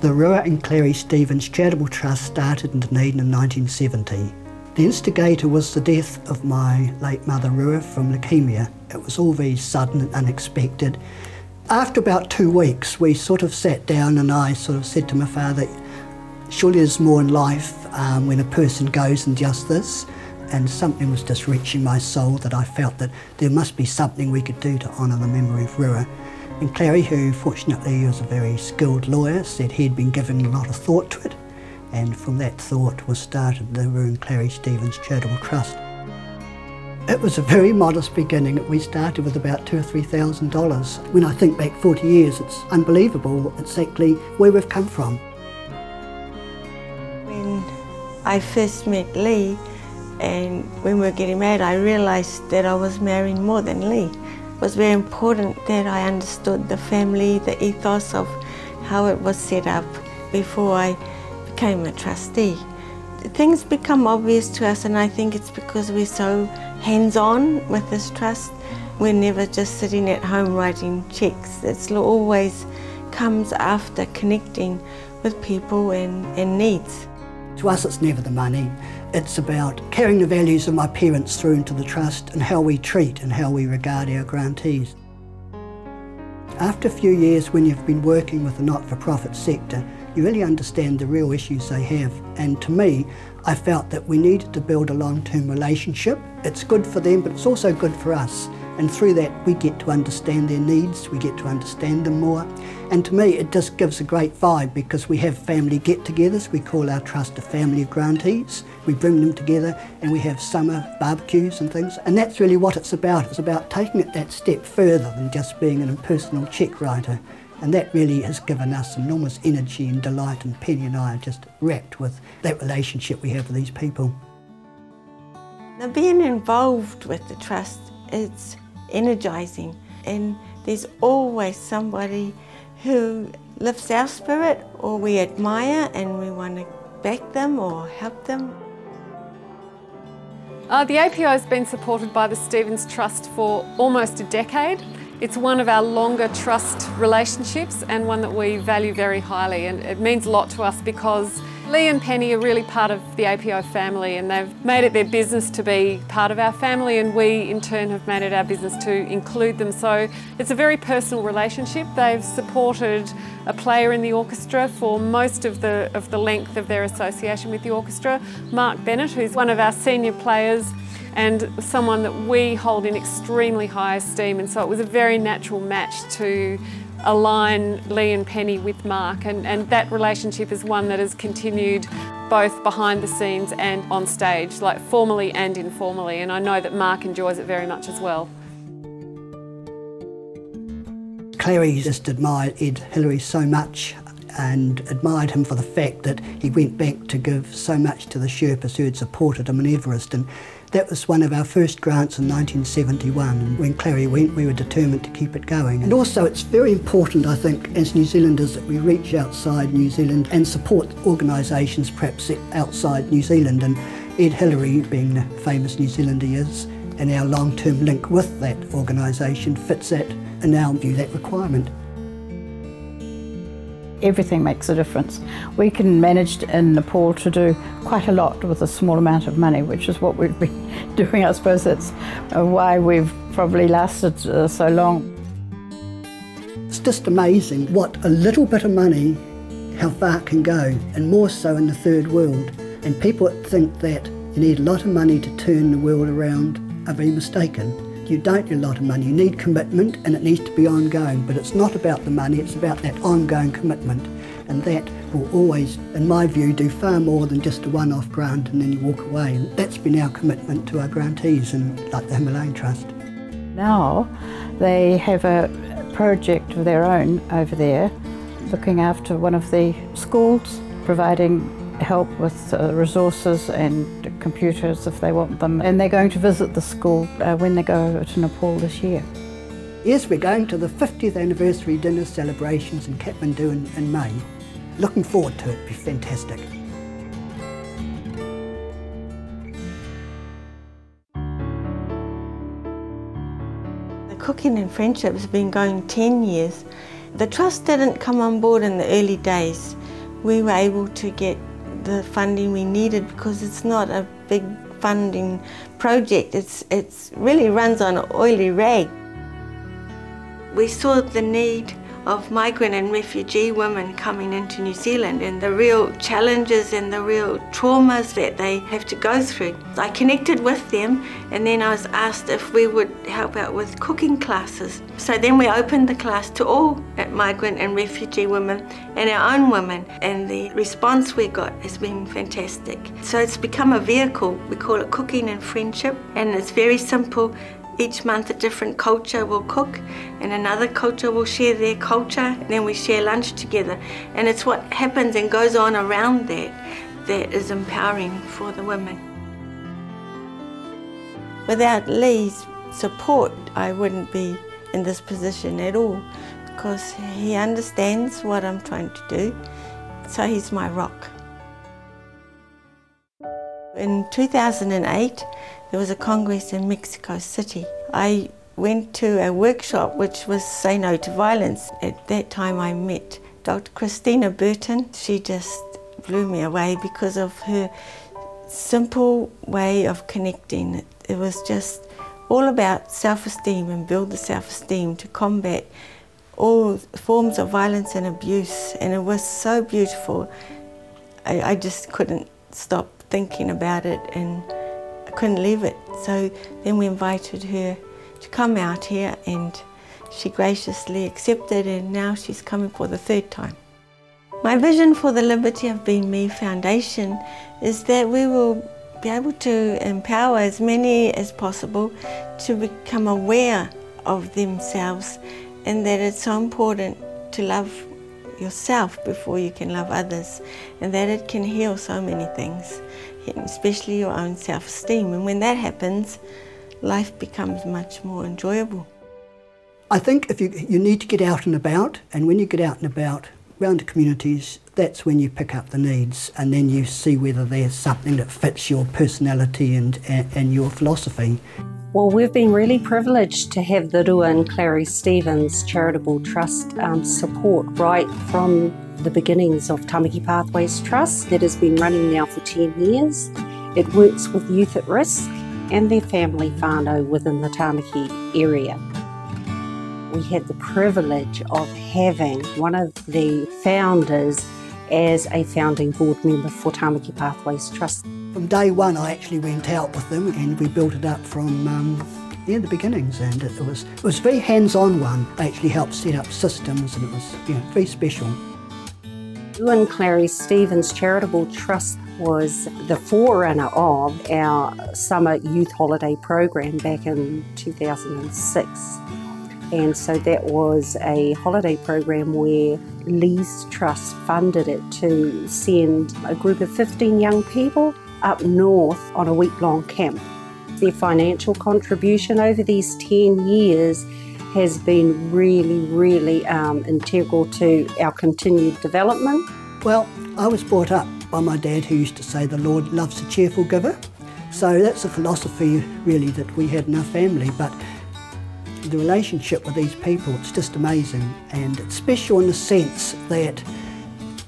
The Rua and Clarrie Stevens Charitable Trust started in Dunedin in 1970. The instigator was the death of my late mother Rua from leukaemia. It was all very sudden and unexpected. After about 2 weeks we sort of sat down and I sort of said to my father, surely there's more in life when a person goes and just this, and something was just reaching my soul that I felt that there must be something we could do to honour the memory of Rua. And Clarrie, who fortunately was a very skilled lawyer, said he'd been given a lot of thought to it, and from that thought was started the Rua and Clarrie Stevens Charitable Trust. It was a very modest beginning. We started with about $2,000 or $3,000. When I think back 40 years, it's unbelievable exactly where we've come from. When I first met Lee, and when we were getting married, I realised that I was marrying more than Lee. It was very important that I understood the family, the ethos of how it was set up before I became a trustee. Things become obvious to us, and I think it's because we're so hands-on with this trust. We're never just sitting at home writing cheques. It always comes after connecting with people and needs. To us it's never the money, it's about carrying the values of my parents through into the trust and how we treat and how we regard our grantees. After a few years when you've been working with the not-for-profit sector, you really understand the real issues they have, and to me, I felt that we needed to build a long-term relationship. It's good for them, but it's also good for us. And through that, we get to understand their needs, we get to understand them more. And to me, it just gives a great vibe because we have family get-togethers. We call our trust a family of grantees. We bring them together and we have summer barbecues and things. And that's really what it's about. It's about taking it that step further than just being an impersonal cheque writer. And that really has given us enormous energy and delight, and Penny and I are just wrapped with that relationship we have with these people. Now, being involved with the trust, it's energising, and there's always somebody who lifts our spirit or we admire and we want to back them or help them. The APO has been supported by the Stevens Trust for almost a decade. It's one of our longer trust relationships and one that we value very highly, and it means a lot to us because Lee and Penny are really part of the APO family, and they've made it their business to be part of our family, and we in turn have made it our business to include them. So it's a very personal relationship. They've supported a player in the orchestra for most of the length of their association with the orchestra, Mark Bennett, who's one of our senior players and someone that we hold in extremely high esteem, and so it was a very natural match to align Lee and Penny with Mark, and that relationship is one that has continued both behind the scenes and on stage, like formally and informally, and I know that Mark enjoys it very much as well. Clarrie just admired Ed Hillary so much and admired him for the fact that he went back to give so much to the Sherpas who had supported him in Everest, and that was one of our first grants in 1971, and when Clarrie went we were determined to keep it going. And also it's very important, I think, as New Zealanders that we reach outside New Zealand and support organisations perhaps outside New Zealand, and Ed Hillary, being the famous New Zealander he is, and our long-term link with that organisation fits that, in our view, that requirement. Everything makes a difference. We can manage in Nepal to do quite a lot with a small amount of money, which is what we've been doing. I suppose that's why we've probably lasted so long. It's just amazing what a little bit of money, how far it can go, and more so in the third world. And people that think that you need a lot of money to turn the world around are very mistaken. You don't need a lot of money, you need commitment, and it needs to be ongoing, but it's not about the money, it's about that ongoing commitment, and that will always, in my view, do far more than just a one-off grant and then you walk away. And that's been our commitment to our grantees, and like the Himalayan Trust. Now they have a project of their own over there, looking after one of the schools, providing help with resources and computers if they want them, and they're going to visit the school when they go over to Nepal this year. Yes, we're going to the 50th anniversary dinner celebrations in Kathmandu in May. Looking forward to it, it'll be fantastic. The Cooking and Friendship has been going 10 years. The trust didn't come on board in the early days. we were able to get the funding we needed, because it's not a big funding project. It's really runs on an oily rag. We saw the need of migrant and refugee women coming into New Zealand and the real challenges and the real traumas that they have to go through. I connected with them, and then I was asked if we would help out with cooking classes. So then we opened the class to all migrant and refugee women and our own women, and the response we got has been fantastic. So it's become a vehicle. We call it Cooking and Friendship, and it's very simple. Each month a different culture will cook, and another culture will share their culture, and then we share lunch together. And it's what happens and goes on around that is empowering for the women. Without Lee's support, I wouldn't be in this position at all, because he understands what I'm trying to do, so he's my rock. In 2008, there was a congress in Mexico City. I went to a workshop which was Say No to Violence. At that time I met Dr. Christina Burton. She just blew me away because of her simple way of connecting. It was just all about self-esteem and build the self-esteem to combat all forms of violence and abuse, and it was so beautiful. I just couldn't stop thinking about it, and I couldn't leave it. So then we invited her to come out here, and she graciously accepted, and now she's coming for the third time. My vision for the Liberty of Being Me Foundation is that we will be able to empower as many as possible to become aware of themselves, and that it's so important to love yourself before you can love others, and that it can heal so many things, especially your own self-esteem. And when that happens, life becomes much more enjoyable. I think if you need to get out and about, and when you get out and about around the communities, that's when you pick up the needs, and then you see whether there's something that fits your personality and your philosophy. Well, we've been really privileged to have the Rua and Clarrie Stevens Charitable Trust support right from the beginnings of Tamaki Pathways Trust that has been running now for 10 years. It works with youth at risk and their family whānau within the Tamaki area. We had the privilege of having one of the founders as a founding board member for Tamaki Pathways Trust. From day one I actually went out with them, and we built it up from the beginnings, and it was a very hands-on one. They actually helped set up systems, and it was very special. Rua and Clarrie Stevens Charitable Trust was the forerunner of our summer youth holiday program back in 2006. And so that was a holiday program where Lee's Trust funded it to send a group of 15 young people up north on a week-long camp. Their financial contribution over these 10 years has been really integral to our continued development. Well, I was brought up by my dad, who used to say the Lord loves a cheerful giver. So that's a philosophy really that we had in our family. But the relationship with these people, it's just amazing, and it's special in the sense that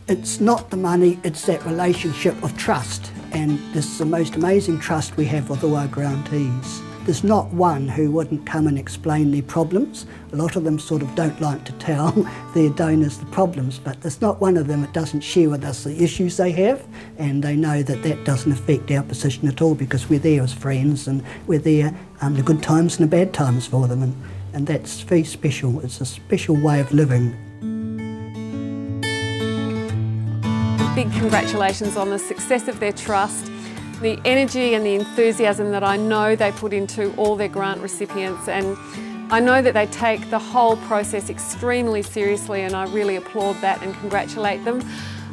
it's not the money, it's that relationship of trust, and this is the most amazing trust we have with all our grantees. There's not one who wouldn't come and explain their problems. A lot of them sort of don't like to tell their donors the problems, but there's not one of them that doesn't share with us the issues they have, and they know that that doesn't affect our position at all, because we're there as friends, and we're there the good times and the bad times for them, and that's very special. It's a special way of living. Big congratulations on the success of their trust, the energy and the enthusiasm that I know they put into all their grant recipients, and I know that they take the whole process extremely seriously, and I really applaud that and congratulate them.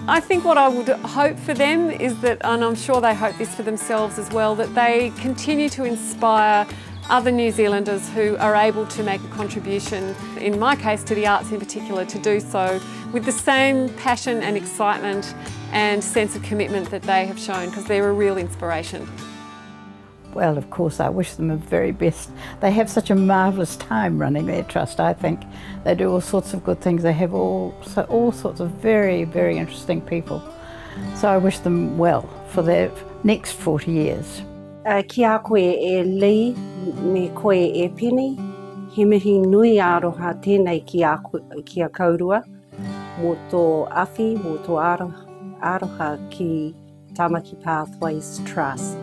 I think what I would hope for them is that, and I'm sure they hope this for themselves as well, that they continue to inspire other New Zealanders who are able to make a contribution, in my case to the arts in particular, to do so with the same passion and excitement and sense of commitment that they have shown, because they're a real inspiration. Well, of course, I wish them the very best. They have such a marvellous time running their trust, I think. They do all sorts of good things. They have all sorts of very, very interesting people. So I wish them well for their next 40 years. Ki a koe e Lee, me koe e Penny, he mihi nui aroha tēnei ki a kaurua, mō tō awhi, mō tō aroha ki Tamaki Pathways Trust.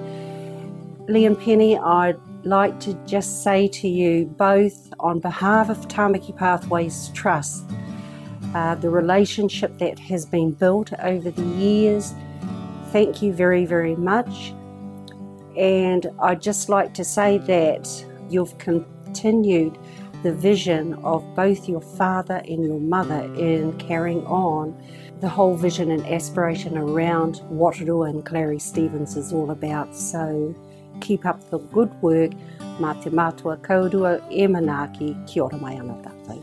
Lee and Penny, I'd like to just say to you both on behalf of Tamaki Pathways Trust, the relationship that has been built over the years, thank you very, very much. And I'd just like to say that you've continued the vision of both your father and your mother in carrying on the whole vision and aspiration around what Rua and Clarrie Stevens is all about. So keep up the good work. Mā te mātua kaurua e manaaki, kia ora mai ana tātou.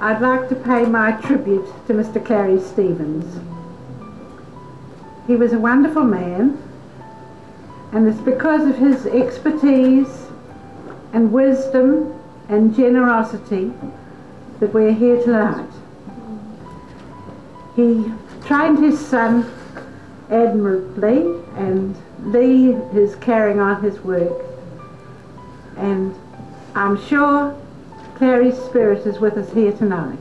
I'd like to pay my tribute to Mr. Clarrie Stevens. He was a wonderful man, and it's because of his expertise and wisdom and generosity that we're here tonight. He trained his son admirably, and Lee is carrying on his work, and I'm sure Clarrie's spirit is with us here tonight.